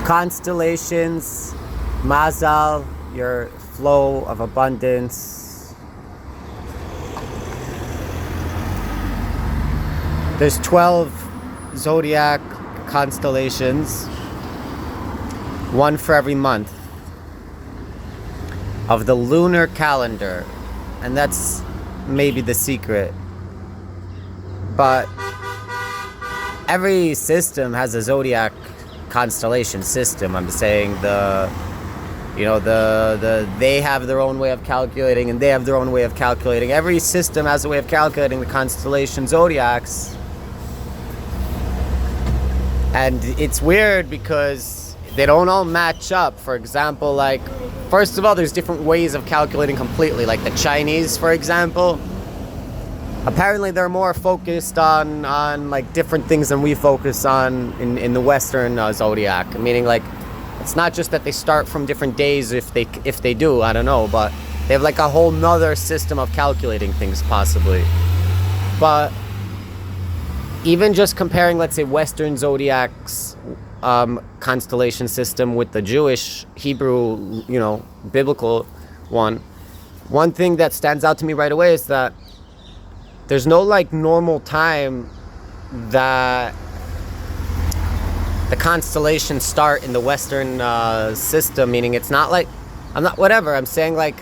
Constellations, Mazal, your flow of abundance. There's 12 Zodiac constellations, one for every month of the lunar calendar, and that's maybe the secret. But every system has a Zodiac constellation system. I'm saying they have their own way of calculating, and they have their own way of calculating. Every system has a way of calculating the constellation zodiacs. And it's weird because they don't all match up. For example, like, first of all, there's different ways of calculating completely. Like the Chinese, for example, apparently they're more focused on like different things than we focus on in the Western zodiac. Meaning, like, it's not just that they start from different days. If they do, I don't know, but they have like a whole nother system of calculating things possibly. But even just comparing, let's say, Western zodiac's constellation system with the Jewish, Hebrew, biblical one thing that stands out to me right away is that there's no like normal time that the constellations start in the Western system. Meaning, it's not like, I'm saying, like,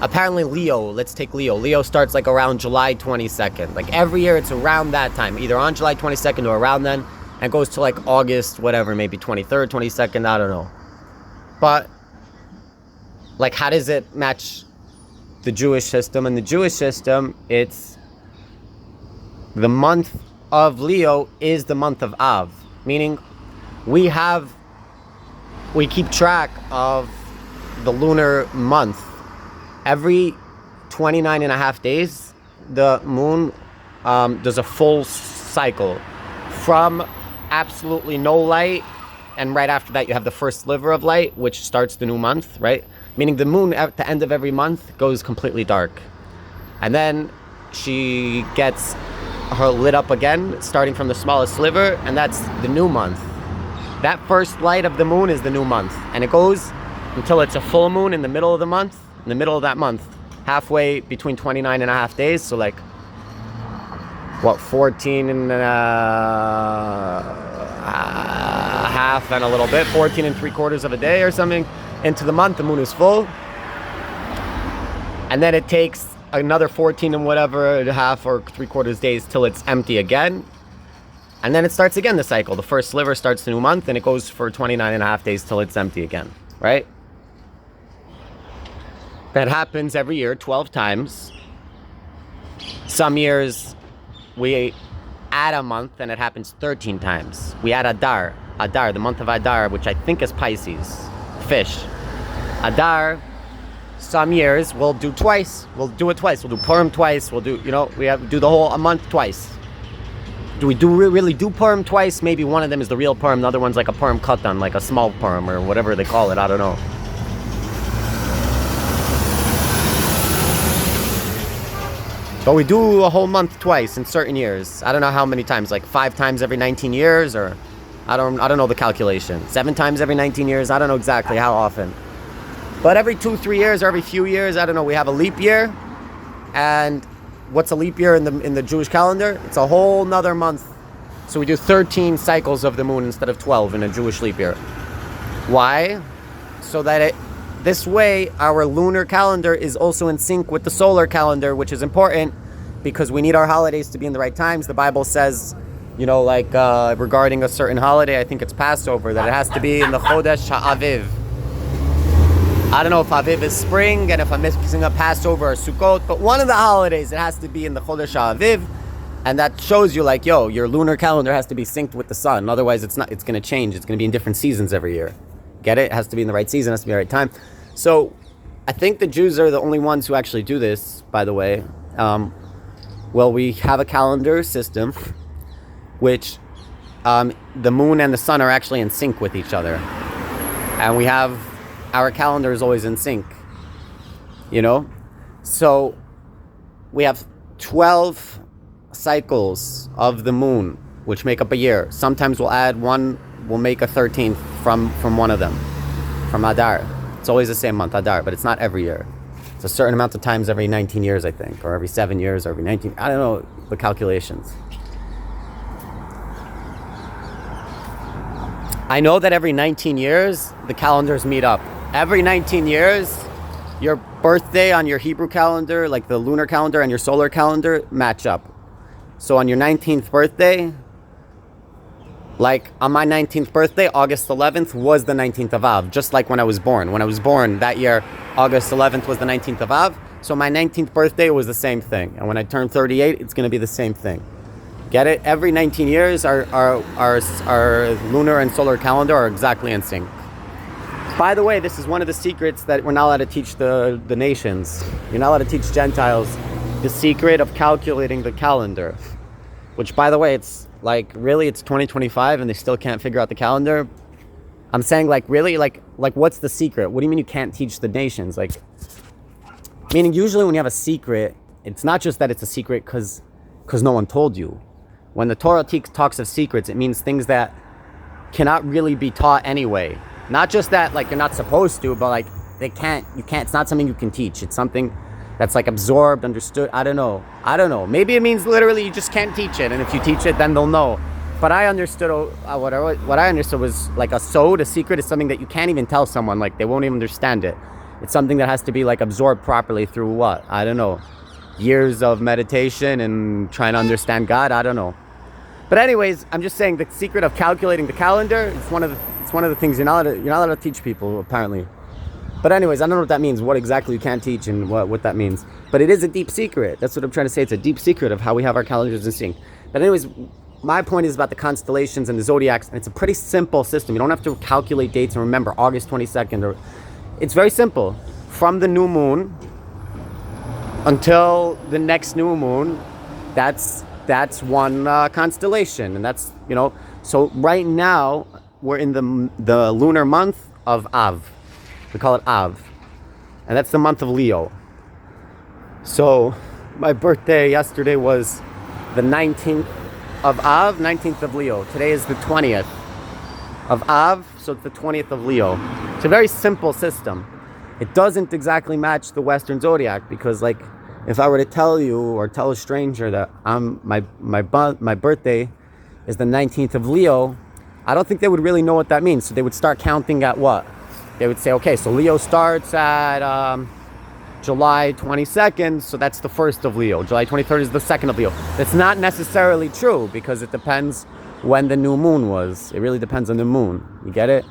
apparently Leo, let's take Leo. Leo starts like around July 22nd. Like every year it's around that time, either on July 22nd or around then, and goes to like August, whatever, maybe 23rd, 22nd, I don't know. But like, how does it match the Jewish system? In the Jewish system, it's the month of Leo is the month of Av, meaning we keep track of the lunar month. Every 29 and a half days, the moon does a full cycle from absolutely no light, and right after that you have the first sliver of light, which starts the new month, right? Meaning the moon at the end of every month goes completely dark, and then she gets her lit up again, starting from the smallest sliver, and that's the new month. That first light of the moon is the new month, and it goes until it's a full moon in the middle of the month, in the middle of that month, halfway between 29 and a half days. So like, 14 and half and a little bit, 14 and 3/4 of a day or something into the month, the moon is full. And then it takes another 14 and whatever, half or 3/4 days till it's empty again. And then it starts again, the cycle. The first sliver starts the new month, and it goes for 29 and a half days till it's empty again, right? That happens every year, 12 times. Some years we add a month and it happens 13 times. We add Adar, the month of Adar, which I think is Pisces, fish. Adar, some years we'll do twice. We'll do it twice. We'll do Purim twice. We'll do, we have to do the whole a month twice. Do we really do Purim twice? Maybe one of them is the real Purim, the other one's like a Purim Katan, like a small Purim or whatever they call it, I don't know. But we do a whole month twice in certain years. I don't know how many times, like 5 times every 19 years, or I don't know the calculation. 7 times every 19 years, I don't know exactly how often. But every 2-3 years or every few years, I don't know, we have a leap year. And what's a leap year in the Jewish calendar? It's a whole nother month. So we do 13 cycles of the moon instead of 12 in a Jewish leap year. Why? So that this way our lunar calendar is also in sync with the solar calendar, which is important because we need our holidays to be in the right times. The Bible says, regarding a certain holiday, I think it's Passover, that it has to be in the Chodesh HaAviv. I don't know if Aviv is spring and if I'm mixing up Passover or Sukkot, but one of the holidays, it has to be in the Chodesh HaAviv, and that shows you like, your lunar calendar has to be synced with the sun. Otherwise, it's going to change. It's going to be in different seasons every year. Get it? It has to be in the right season. It has to be the right time. So I think the Jews are the only ones who actually do this, by the way. We have a calendar system which the moon and the sun are actually in sync with each other. And we have our calendar is always in sync, So we have 12 cycles of the moon, which make up a year. Sometimes we'll add one will make a 13th from one of them, from Adar. It's always the same month, Adar, but it's not every year. It's a certain amount of times every 19 years, I think, or every 7 years, or every 19. I don't know the calculations. I know that every 19 years, the calendars meet up. Every 19 years, your birthday on your Hebrew calendar, like the lunar calendar, and your solar calendar match up. So on your 19th birthday, like on my 19th birthday, August 11th was the 19th of Av, just like when I was born. When I was born that year, August 11th was the 19th of Av. So my 19th birthday was the same thing. And when I turn 38, it's going to be the same thing. Get it? Every 19 years, our lunar and solar calendar are exactly in sync. By the way, this is one of the secrets that we're not allowed to teach the nations. You're not allowed to teach Gentiles the secret of calculating the calendar. Which, by the way, it's like, really, it's 2025 and they still can't figure out the calendar. I'm saying, like, really? Like what's the secret? What do you mean you can't teach the nations? Like, meaning usually when you have a secret, it's not just that it's a secret because no one told you. When the Torah talks of secrets, it means things that cannot really be taught anyway. Not just that, like, you're not supposed to, but, like, you can't, it's not something you can teach. It's something that's, like, absorbed, understood. I don't know. Maybe it means literally you just can't teach it, and if you teach it, then they'll know. But I understood, what I understood was, like, a secret is something that you can't even tell someone, like, they won't even understand it. It's something that has to be, like, absorbed properly through what? I don't know. Years of meditation and trying to understand God. I don't know. But anyways, I'm just saying the secret of calculating the calendar, it's one of the things you're not allowed to teach people, apparently. But anyways, I don't know what that means, what exactly you can't teach and what that means. But it is a deep secret. That's what I'm trying to say. It's a deep secret of how we have our calendars in sync. But anyways, my point is about the constellations and the zodiacs, and it's a pretty simple system. You don't have to calculate dates and remember August 22nd. It's very simple. From the new moon until the next new moon, that's one constellation, and that's, so right now we're in the lunar month of Av. We call it Av, and that's the month of Leo. So my birthday yesterday was the 19th of Av, 19th of Leo. Today is the 20th of Av, so it's the 20th of Leo. It's a very simple system. It doesn't exactly match the Western zodiac, because, like, if I were to tell you or tell a stranger that my birthday is the 19th of Leo, I don't think they would really know what that means. So they would start counting at what? They would say, okay, so Leo starts at July 22nd, so that's the 1st of Leo. July 23rd is the 2nd of Leo. That's not necessarily true, because it depends when the new moon was. It really depends on the moon. You get it?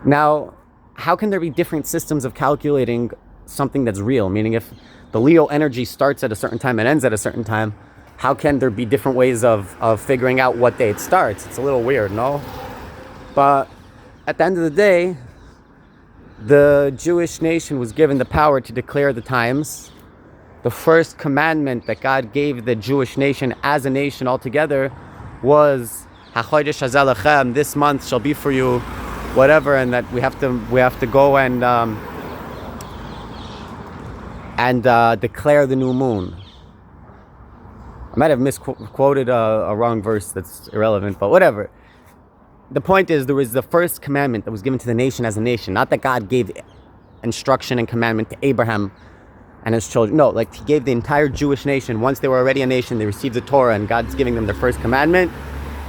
Now, how can there be different systems of calculating something that's real? Meaning, if the Leo energy starts at a certain time and ends at a certain time, how can there be different ways of figuring out what day it starts? It's a little weird, no? But at the end of the day, the Jewish nation was given the power to declare the times. The first commandment that God gave the Jewish nation as a nation altogether was HaChodesh Hazeh Lachem, this month shall be for you, whatever, and that we have to go and declare the new moon. I might have misquoted a wrong verse that's irrelevant, but whatever. The point is, there was the first commandment that was given to the nation as a nation. Not that God gave instruction and commandment to Abraham and his children. No, like, he gave the entire Jewish nation. Once they were already a nation, they received the Torah, and God's giving them their first commandment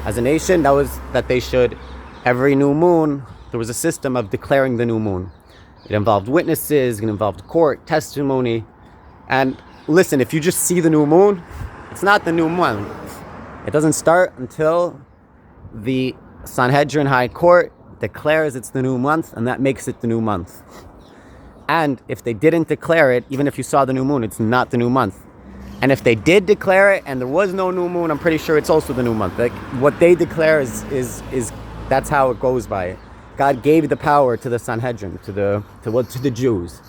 as a nation. That was that they should, every new moon, there was a system of declaring the new moon. It involved witnesses, it involved court, testimony. And listen, if you just see the new moon, it's not the new month. It doesn't start until the Sanhedrin High Court declares it's the new month, and that makes it the new month. And if they didn't declare it, even if you saw the new moon, it's not the new month. And if they did declare it and there was no new moon, I'm pretty sure it's also the new month. Like, what they declare is that's how it goes by. God gave the power to the Sanhedrin, to the Jews.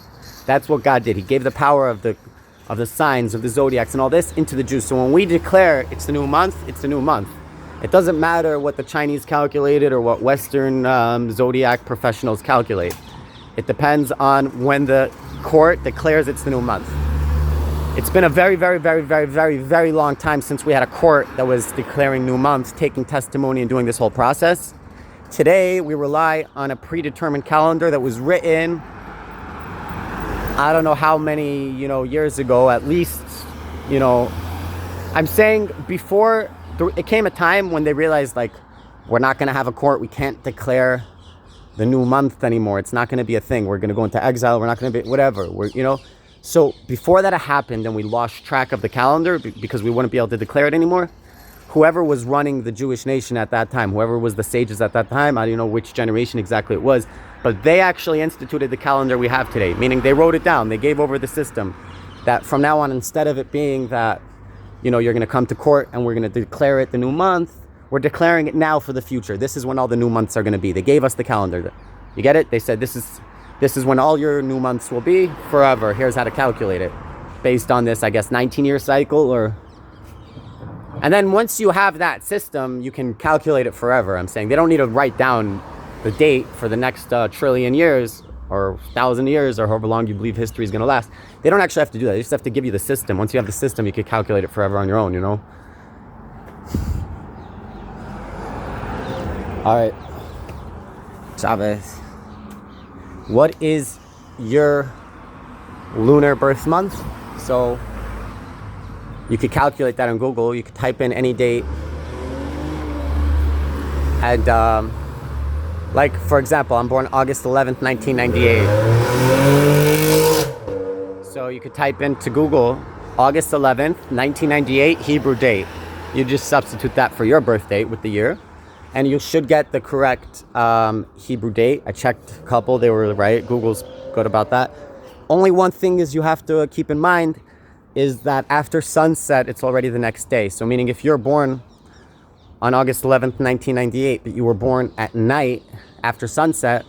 That's what God did. He gave the power of the signs, of the zodiacs and all this into the Jews. So when we declare it's the new month, it's the new month. It doesn't matter what the Chinese calculated or what Western zodiac professionals calculate. It depends on when the court declares it's the new month. It's been a very, very, very, very, very, very long time since we had a court that was declaring new months, taking testimony, and doing this whole process. Today, we rely on a predetermined calendar that was written, I don't know how many, years ago, at least, I'm saying before, it came a time when they realized, like, we're not going to have a court. We can't declare the new month anymore. It's not going to be a thing. We're going to go into exile. We're not going to be, whatever. So before that happened and we lost track of the calendar because we wouldn't be able to declare it anymore, whoever was running the Jewish nation at that time, whoever was the sages at that time, I don't know which generation exactly it was, but they actually instituted the calendar we have today, meaning they wrote it down. They gave over the system that from now on, instead of it being that, you're going to come to court and we're going to declare it the new month, we're declaring it now for the future. This is when all the new months are going to be. They gave us the calendar. You get it? They said, this is when all your new months will be forever. Here's how to calculate it based on this, I guess, 19-year cycle and then once you have that system, you can calculate it forever. I'm saying they don't need to write down the date for the next trillion years or 1,000 years or however long you believe history is going to last. They don't actually have to do that. They just have to give you the system. Once you have the system, you can calculate it forever on your own, All right. Chavez. What is your lunar birth month? So you could calculate that on Google. You could type in any date. And like, for example, I'm born August 11th, 1998. So you could type into Google August 11th, 1998, Hebrew date. You just substitute that for your birth date with the year. And you should get the correct Hebrew date. I checked a couple, they were right. Google's good about that. Only one thing is you have to keep in mind is that after sunset, it's already the next day. So meaning if you're born on August 11th, 1998, but you were born at night after sunset,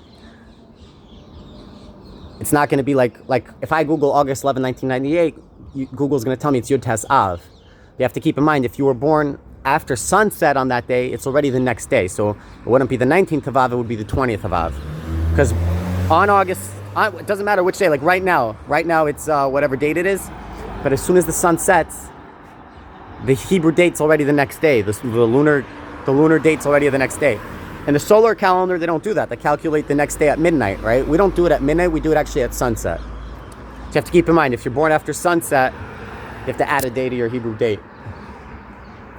it's not going to be like if I Google August 11, 1998, Google's going to tell me it's Yud Tes Av. You have to keep in mind, if you were born after sunset on that day, it's already the next day. So it wouldn't be the 19th of Av, it would be the 20th of Av. Because on August, it doesn't matter which day, like right now it's whatever date it is. But as soon as the sun sets, the Hebrew date's already the next day. The lunar date's already the next day. In the solar calendar, they don't do that. They calculate the next day at midnight, right? We don't do it at midnight. We do it actually at sunset. So you have to keep in mind, if you're born after sunset, you have to add a day to your Hebrew date.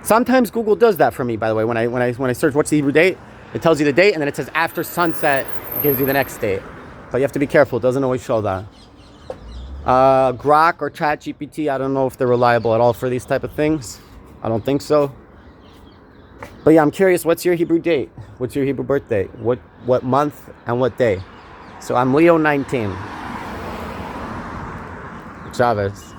Sometimes Google does that for me, by the way. When I search what's the Hebrew date, it tells you the date, and then it says after sunset, it gives you the next date. But you have to be careful. It doesn't always show that. Grok or ChatGPT, I don't know if they're reliable at all for these type of things. I don't think so. But yeah, I'm curious, what's your Hebrew date? What's your Hebrew birthday? What month and what day? So I'm Leo 19. Chavez.